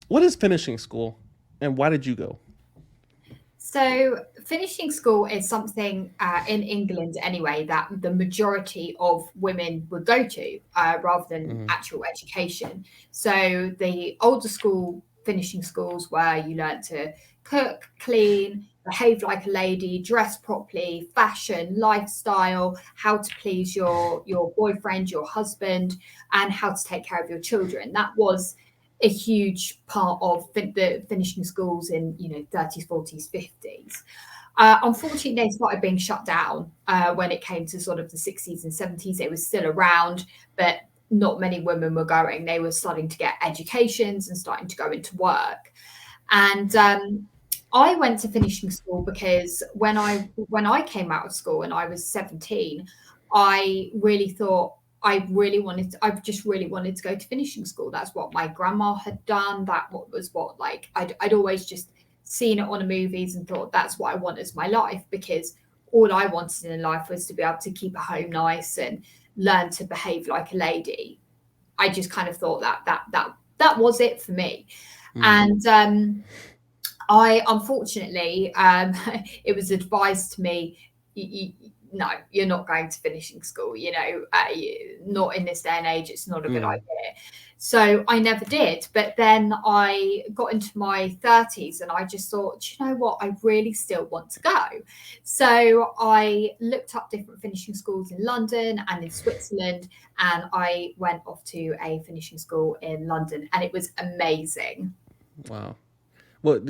What is finishing school, and why did you go? So, finishing school is something in England anyway that the majority of women would go to rather than Hmm. actual education. So, the older school finishing schools where you learn to cook, clean, behave like a lady, dress properly, fashion, lifestyle, how to please your boyfriend, your husband, and how to take care of your children. That was a huge part of the finishing schools in 30s, 40s, 50s. Unfortunately, they started being shut down when it came to sort of the 60s and 70s. They were still around, but not many women were going. They were starting to get educations and starting to go into work. And I went to finishing school because when I came out of school and I was 17, I really thought I just really wanted to go to finishing school. That's what my grandma had done. That was what like I'd always just seen it on the movies and thought that's what I want as my life because all I wanted in life was to be able to keep a home nice and learn to behave like a lady. I just kind of thought that was it for me. Mm. And I unfortunately, it was advised to me, no, you're not going to finishing school. Not in this day and age. It's not a good Mm. idea. So I never did. But then I got into my 30s and I just thought, "Do you know what? I really still want to go." So I looked up different finishing schools in London and in Switzerland, and I went off to a finishing school in London, and it was amazing. Wow. What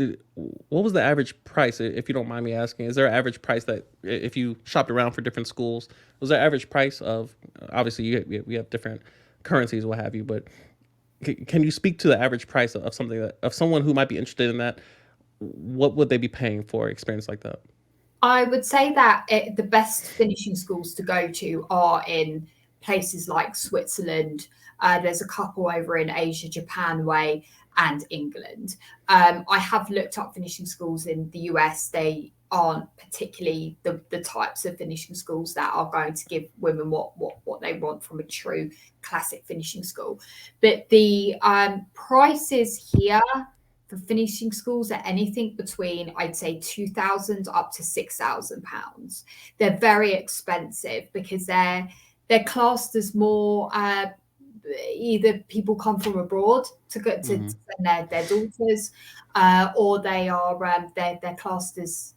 was the average price, if you don't mind me asking? Is there an average price that if you shopped around for different schools, was there average price of obviously we have different currencies, what have you, but can you speak to the average price of something that of someone who might be interested in that? What would they be paying for experience like that? I would say that the best finishing schools to go to are in places like Switzerland. There's a couple over in Asia, Japan way, and England. I have looked up finishing schools in the US. They aren't particularly the types of finishing schools that are going to give women what they want from a true classic finishing school. But the prices here for finishing schools are anything between I'd say 2,000 up to £6,000. They're very expensive because they're classed as more either people come from abroad to go to Mm-hmm. send their daughters, or they're classed as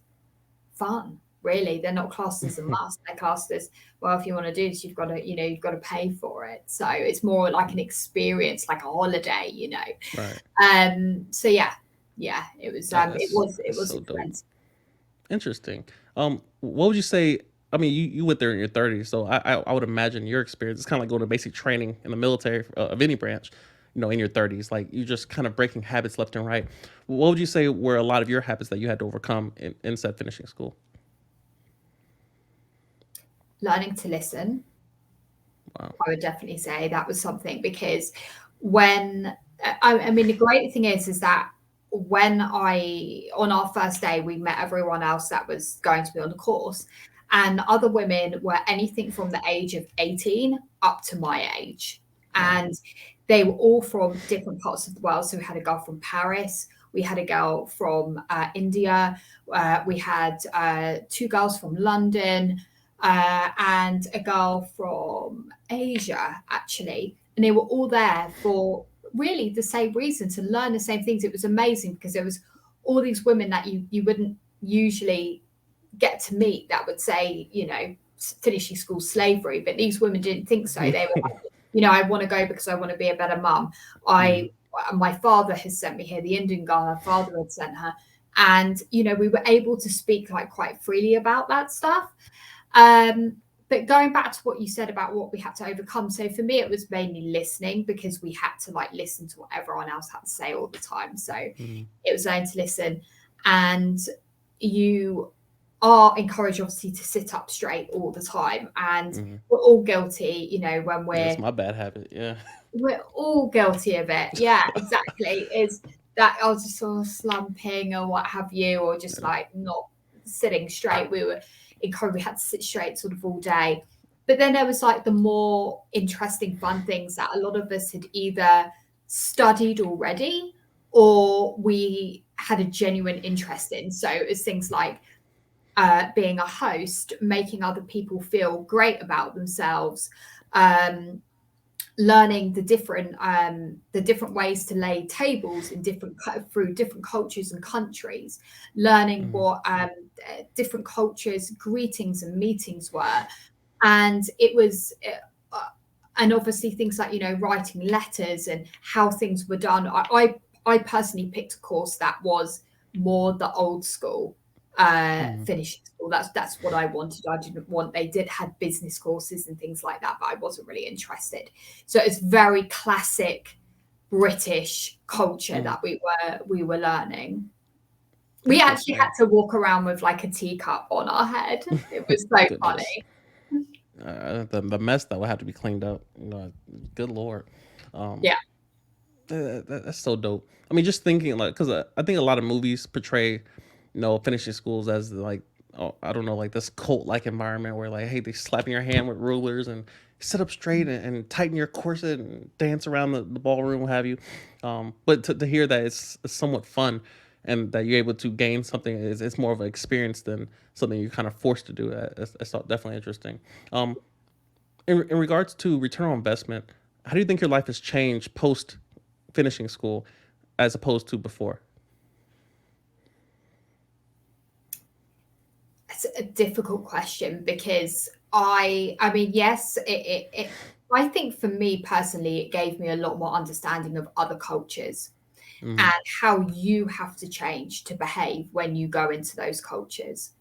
fun. Really, they're not classed as a must. They're classed as well. If you want to do this, you've got to pay for it. So it's more like an experience, like a holiday. Right. So yeah, yeah, it That's was so dope. expensive. Interesting. What would you say? I mean, you went there in your 30s, so I would imagine your experience is kind of like going to basic training in the military of any branch. In your 30s, like you just kind of breaking habits left and right. What would you say were a lot of your habits that you had to overcome in said finishing school? Learning to listen, Wow. I would definitely say that was something because when I mean the great thing is that when I on our first day we met everyone else that was going to be on the course, and other women were anything from the age of 18 up to my age, Wow. and they were all from different parts of the world. So we had a girl from Paris, we had a girl from India, we had two girls from London, and a girl from Asia, actually. And they were all there for really the same reason to learn the same things. It was amazing because there was all these women that you wouldn't usually get to meet that would say, finishing school slavery, but these women didn't think so. They were like, I want to go because I want to be a better mum. Mm-hmm. I My father has sent me here, the Indian girl, her father had sent her. And, we were able to speak like quite freely about that stuff. Um, but going back to what you said about what we had to overcome, so for me, it was mainly listening because we had to like listen to what everyone else had to say all the time. So Mm-hmm. it was learning to listen, and you are encouraged obviously to sit up straight all the time. And Mm-hmm. we're all guilty, when Yeah, it's my bad habit. Yeah. we're all guilty of it. Yeah, exactly. Is that I was just sort of slumping or what have you, or just Yeah. like not sitting straight. We were encouraged, we had to sit straight sort of all day. But then there was like the more interesting, fun things that a lot of us had either studied already or we had a genuine interest in. So it's things like being a host, making other people feel great about themselves, um, learning the different ways to lay tables in through different cultures and countries, learning Mm-hmm. what different cultures greetings and meetings were. And it was and obviously things like, you know, writing letters and how things were done. I personally picked a course that was more the old school Mm-hmm. finishing school. That's what I wanted. I didn't want, they did had business courses and things like that, but I wasn't really interested. So it's very classic British culture Mm-hmm. that we were learning. We actually had Interesting. to walk around with like a teacup on our head. It was so Goodness. funny. The mess that would have to be cleaned up. You know, good lord. Um, Yeah. that's so dope. I mean, just thinking like, because I think a lot of movies portray, finishing schools as like, oh, I don't know, like this cult like environment where like, hey, they slapping your hand with rulers and sit up straight and tighten your corset and dance around the ballroom, what have you. But to hear that it's somewhat fun and that you're able to gain something is it's more of an experience than something you're kind of forced to do. That's definitely interesting. Um, in regards to return on investment, how do you think your life has changed post finishing school as opposed to before? It's a difficult question because I mean, yes, I think for me personally, it gave me a lot more understanding of other cultures Mm-hmm. and how you have to change to behave when you go into those cultures.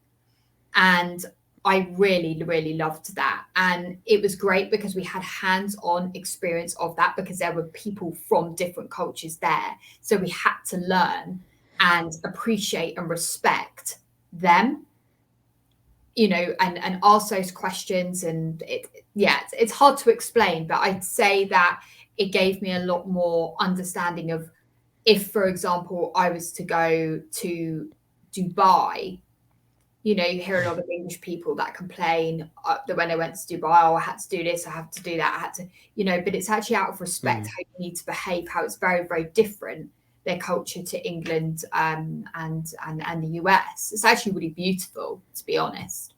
And I really, really loved that. And it was great because we had hands on experience of that because there were people from different cultures there. So we had to learn and appreciate and respect them, you know, and ask those questions. And yeah, it's hard to explain, but I'd say that it gave me a lot more understanding of, if, for example, I was to go to Dubai, you know, you hear a lot of English people that complain that when they went to Dubai, oh, I had to do this, I have to do that, I had to, you know, but it's actually out of respect Mm-hmm. how you need to behave, how it's very, very different, their culture to England and the US. It's actually really beautiful, to be honest.